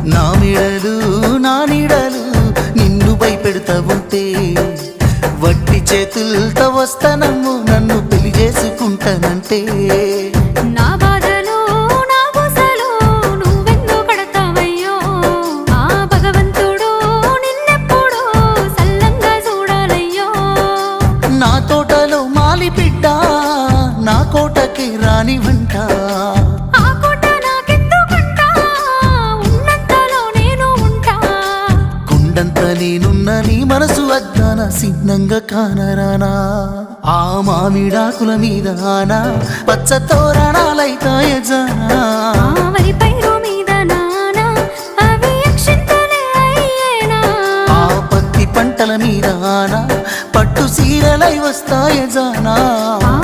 నా మెడలు నా నీడలు నిన్ను భయపెడతా ఉంటే వట్టి చేతులతో వస్తానమ్ము నన్ను పెళ్లి చేసుకుంటానంటే నా బాధలు నా బుసలు నువ్వెందుకు కడతావయ్యో ఆ భగవంతుడు నిన్నెప్పుడు సల్లంగా చూడాలయ్యో నా తోటలో మాలి బిడ్డ నా కోటకి రాని వంట ఆ కోట నాకెందుకంట ఉన్నంతలో నేను ఉంటా కొండంత నేనున్న నీ మనసు అద్దాన సిన్నంగా కానరానా ఆ మామిడాకుల మీద ఆనా పచ్చ తోరణాలైతాయ జానా ఆ వరి పైరు మీద నానా అవి అక్షింతలే అయ్యేనా ఆ పత్తి పంటల మీద ఆనా పట్టు సీరలై వస్తాయ జానా ఆ